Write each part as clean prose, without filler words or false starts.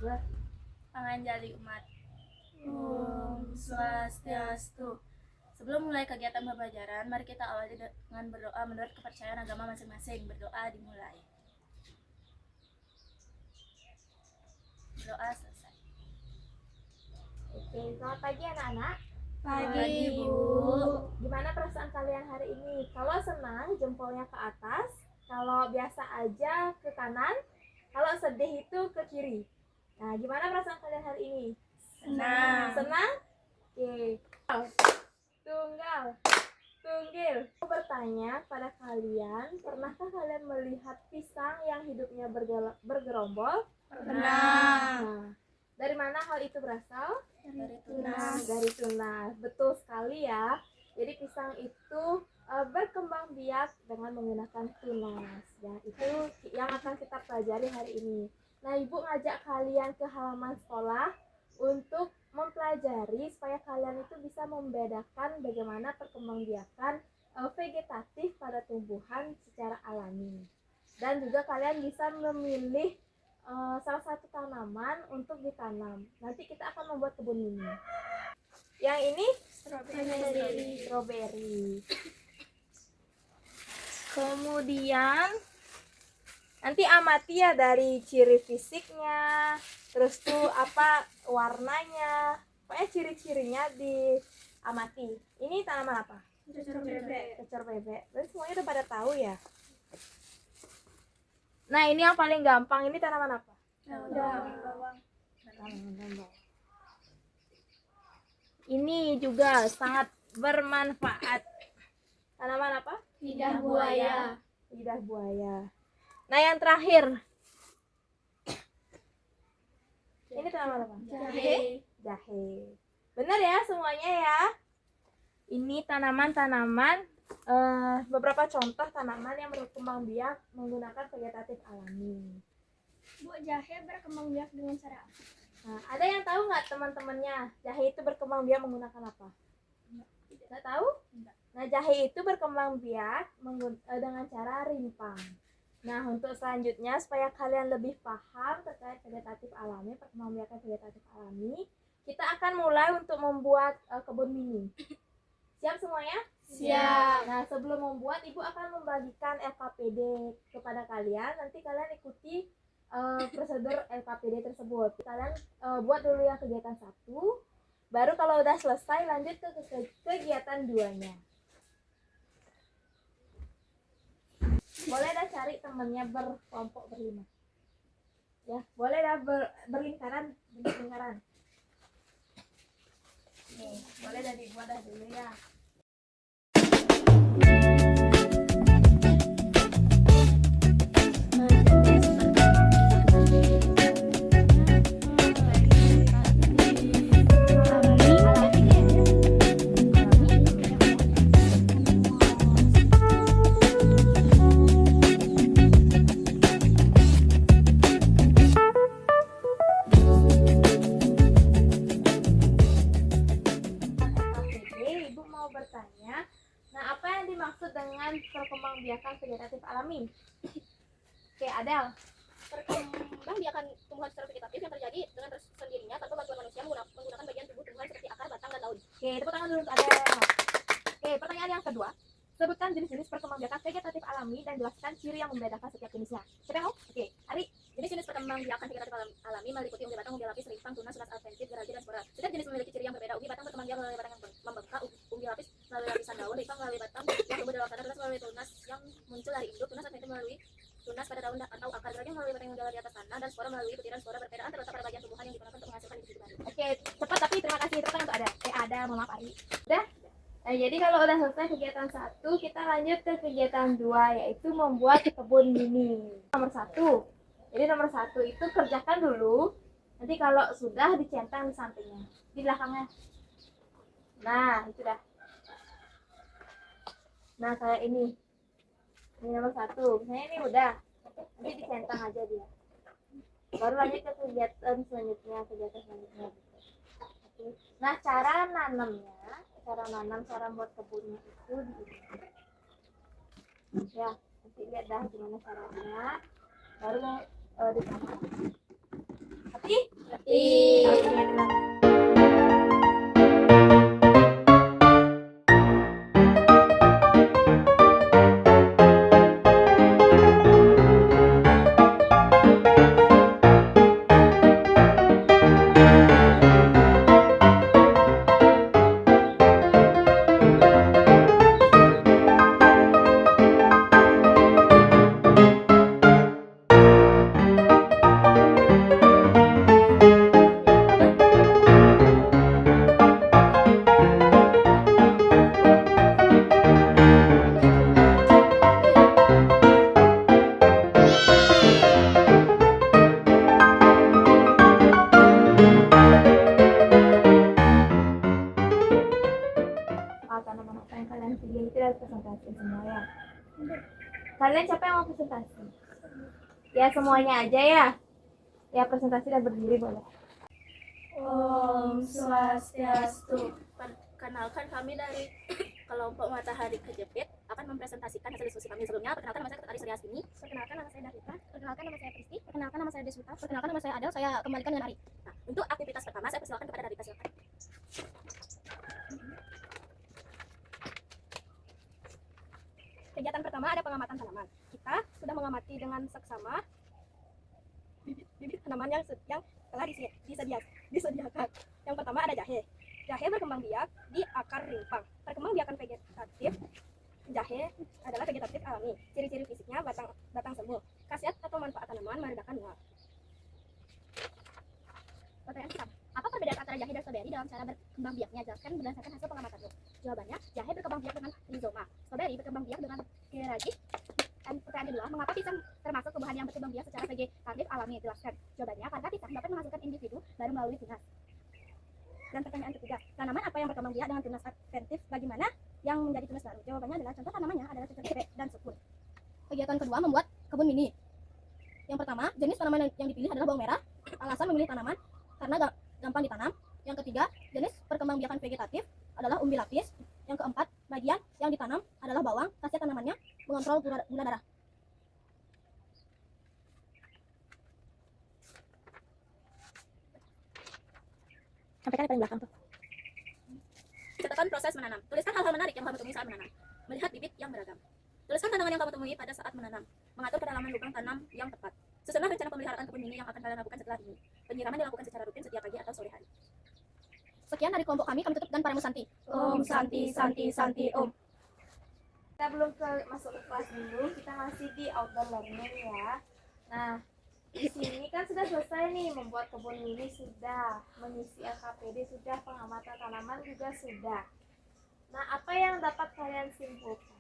Panganjali umat. Om Swastiastu. Sebelum mulai kegiatan pembelajaran, mari kita awali dengan berdoa menurut kepercayaan agama masing-masing. Berdoa dimulai. Berdoa selesai. Oke, selamat pagi anak-anak. Pagi, Bu. Gimana perasaan kalian hari ini? Kalau senang, jempolnya ke atas. Kalau biasa aja, ke kanan. Kalau sedih itu ke kiri. Nah, gimana perasaan kalian hari ini? Senang. Senang? Oke. Tunggal. Tunggil. Aku bertanya pada kalian, pernahkah kalian melihat pisang yang hidupnya bergerombol? Pernah. Nah, dari mana hal itu berasal? Dari tunas. Dari tunas. Betul sekali ya. Jadi pisang itu berkembang biak dengan menggunakan tunas. Ya, itu yang akan kita pelajari hari ini. Nah, Ibu ngajak kalian ke halaman sekolah untuk mempelajari supaya kalian itu bisa membedakan bagaimana perkembangbiakan vegetatif pada tumbuhan secara alami. Dan juga kalian bisa memilih salah satu tanaman untuk ditanam. Nanti kita akan membuat kebun mini. Yang ini strawberry. Kemudian nanti amati ya dari ciri fisiknya, terus tuh apa warnanya, pokoknya ciri-cirinya diamati. Ini tanaman apa? Kecor bebek. Berarti semuanya udah pada tahu ya. Nah, ini yang paling gampang, ini tanaman apa? Bawang. Ini juga sangat bermanfaat. Tanaman apa? Lidah buaya. Lidah buaya. Nah, yang terakhir. Ini tanaman apa? Jahe. Benar ya semuanya ya. Ini tanaman-tanaman beberapa contoh tanaman yang berkembang biak menggunakan vegetatif alami. Bu, jahe berkembang biak dengan cara apa? Nah, ada yang tahu nggak teman-temannya jahe itu berkembang biak menggunakan apa? Nggak tahu? Nah, jahe itu berkembang biak dengan cara rimpang. Nah, untuk selanjutnya supaya kalian lebih paham terkait vegetatif alami, perkembangbiakan vegetatif alami, kita akan mulai untuk membuat kebun mini. Siap semuanya? Siap. Nah, sebelum membuat, Ibu akan membagikan LKPD kepada kalian. Nanti kalian ikuti prosedur LKPD tersebut. Kalian buat dulu yang kegiatan 1, baru kalau udah selesai lanjut ke kegiatan 2-nya. Boleh dah cari temennya berkelompok berlima. Ya, boleh dah berlingkaran. Nih, boleh dah dibuat dah dulu ya. Ibu mau bertanya, nah apa yang dimaksud dengan perkembangbiakan vegetatif alami? Oke, Adel. Perkembangbiakan tumbuhan secara vegetatif yang terjadi dengan sendirinya tanpa bantuan manusia menggunakan bagian tubuh tumbuhan seperti akar, batang, dan daun. Oke, tepuk tangan dulu untuk Adel. Oke, pertanyaan yang kedua. Sebutkan jenis-jenis perkembangbiakan vegetatif alami dan jelaskan ciri yang membedakan setiap jenisnya. Siapa yang mau? Oke, Ari. Jenis-jenis perkembangbiakan vegetatif alami meliputi umbi batang, umbi lapis, rimpang, tunas, tunas adventif, gerardi, dan spora. Setiap jenis memiliki ciri yang berbeda. Umbi batang berkembang biak melalui batang yang membengkak, umbi lapis melalui lapisan daun, rimpang melalui batang yang tumbuh dalam tanah, tunas melalui tunas yang muncul dari induk, tunas adventif melalui tunas pada daun atau akar, gerardi melalui batang yang menjalar di atas tanah, dan spora melalui butiran spora berbedaan terletak pada bagian tumbuhan yang digunakan untuk menghasilkan individu baru. Oke, cepat tapi terima kasih. Tepuk tangan untuk Ada. Ada, maaf Ari. Udah? Nah, jadi kalau udah selesai kegiatan 1, kita lanjut ke kegiatan 2, yaitu membuat kebun mini. Nomor 1. Jadi nomor 1 itu kerjakan dulu. Nanti kalau sudah dicentang di sampingnya, di belakangnya. Nah, itu dah. Nah, kayak ini. Ini nomor 1. Misalnya ini udah. Nanti dicentang aja dia. Baru lanjut ke kegiatan selanjutnya, Oke. Nah, cara nanamnya, cara buat kebunnya itu di ini. Ya, nanti lihat dah gimana caranya. Baru ditanam. Tapi Mengerti? Ngerti. Oke, terima tanaman apa yang kalian pilih itu dari presentasi semua ya. Kalian siapa yang mau presentasi? Ya semuanya aja ya. Ya presentasi dan berdiri boleh. Om Swastiastu. Perkenalkan kami dari kelompok Matahari Kejepit akan mempresentasikan hasil diskusi kami sebelumnya. Perkenalkan nama saya Ari Suryastini. Perkenalkan nama saya Davita. Perkenalkan nama saya Pristi. Perkenalkan nama saya Deswita. Perkenalkan nama saya Adel. Saya kembalikan dengan Ari. Nah, untuk aktivitas pertama saya persilakan kepada Davita, silakan. Kegiatan pertama ada pengamatan tanaman. Kita sudah mengamati dengan seksama bibit tanaman yang telah disediakan. Yang pertama ada jahe. Jahe berkembang biak di akar rimpang. Perkembangbiakan vegetatif jahe adalah vegetatif alami. Ciri-ciri fisiknya batang semu. Khasiat atau manfaat tanaman meredakan mual. Pertanyaan pertama, apa perbedaan antara jahe dan stroberi dalam cara berkembang biaknya? Jelaskan berdasarkan hasil pengamatanmu. Jawabannya, jahe berkembang biak dengan rizoma, stroberi berkembang biak dengan geragi. Dan pertanyaan kedua, mengapa pisang termasuk tumbuhan yang berkembang biak secara vegetatif alami? Jelaskan. Jawabannya, karena pisang dapat menghasilkan individu baru melalui tunas. Dan pertanyaan ketiga, tanaman apa yang berkembang biak dengan tunas adventif? Bagaimana yang menjadi tunas baru? Jawabannya adalah contoh tanamannya adalah cecek dan sukun. Kegiatan kedua, membuat kebun mini. Yang pertama, jenis tanaman yang dipilih adalah bawang merah. Alasan memilih tanaman karena gampang ditanam. Yang ketiga, jenis perkembangbiakan vegetatif adalah umbi lapis. Yang keempat, bagian yang ditanam adalah bawang. Khasiat tanamannya mengontrol gula darah. Sampaikan yang paling belakang tuh. Catatan proses menanam. Tuliskan hal-hal menarik yang kamu temui saat menanam. Melihat bibit yang beragam. Tuliskan tantangan yang kamu temui pada saat menanam. Mengatur kedalaman lubang tanam yang tepat. Susunlah rencana pemeliharaan kebun mini yang akan kalian lakukan setelah ini. Penyiraman dilakukan secara rutin setiap pagi atau sore hari. Sekian dari kelompok kami tutup dan Paremu Santi. Om Santi Santi Santi Om. Kita belum masuk ke kelas dulu, kita masih di outdoor learning ya. Nah, di sini kan sudah selesai nih, membuat kebun mini sudah, mengisi LKPD sudah, pengamatan tanaman juga sudah. Nah, apa yang dapat kalian simpulkan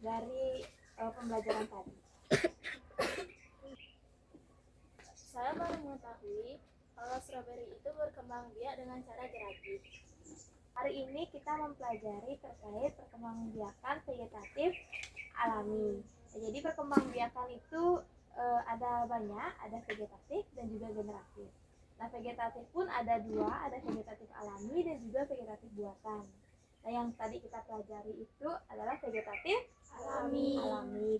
dari pembelajaran tadi? Saya baru mengetahui kalau stroberi itu berkembang biak dengan cara geragi. Hari ini kita mempelajari terkait perkembangbiakan vegetatif alami. Nah, jadi perkembangbiakan itu ada banyak, ada vegetatif dan juga generatif. Nah, vegetatif pun ada dua, ada vegetatif alami dan juga vegetatif buatan. Nah, yang tadi kita pelajari itu adalah vegetatif alami,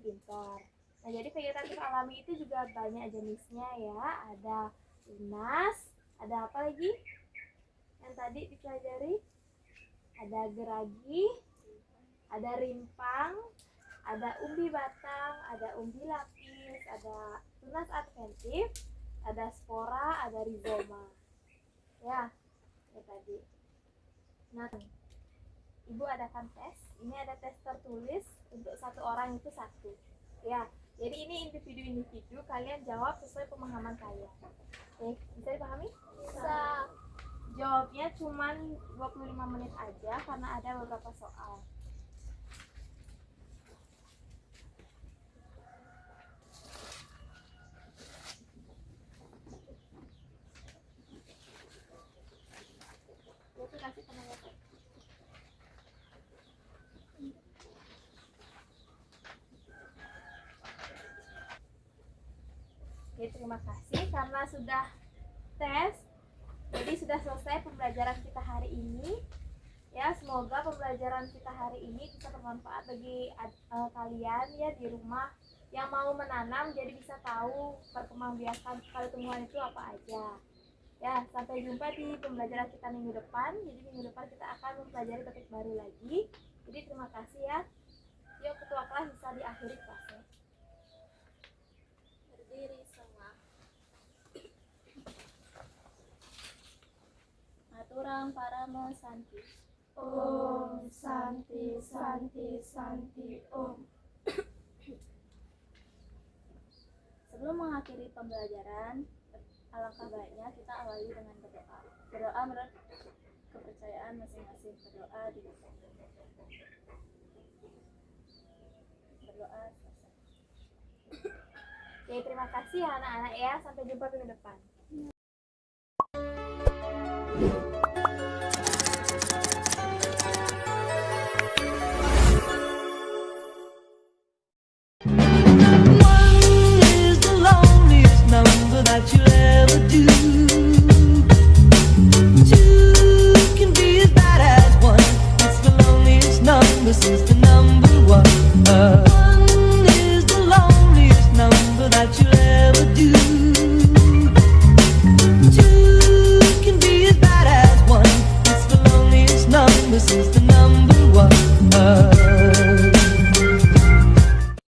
pintar. Nah, jadi vegetatif alami itu juga banyak jenisnya ya. Ada tunas, ada apa lagi yang tadi dipelajari? Ada geragi, ada rimpang, ada umbi batang, ada umbi lapis, ada tunas adventif, ada spora, ada rizoma. Ya tadi. Nah, Ibu adakan tes. Ini ada tes tertulis untuk satu orang itu satu. Ya, jadi ini individu-individu, kalian jawab sesuai pemahaman kalian. Oke, bisa dipahami? Bisa. Jawabnya cuma 25 menit aja karena ada beberapa soal. Oke, kasih tenaga saya. Oke, terima kasih karena sudah tes. Jadi sudah selesai pembelajaran kita hari ini. Ya, semoga pembelajaran kita hari ini bisa bermanfaat bagi kalian ya di rumah. yang mau menanam jadi bisa tahu perkembangbiakan pada tumbuhan itu apa aja. Ya, sampai jumpa di pembelajaran kita minggu depan. Jadi minggu depan kita akan mempelajari topik baru lagi. Jadi terima kasih ya. Yuk ketua kelas bisa diakhiri kelasnya. Berdiri semua. Aturang paramo santi. Om Santi Santi Santi Om. Sebelum mengakhiri pembelajaran, alangkah baiknya kita awali dengan berdoa. Berdoa menurut kepercayaan masing-masing. Berdoa di berdoa selesai. Oke, terima kasih ya anak-anak ya. Sampai jumpa minggu depan.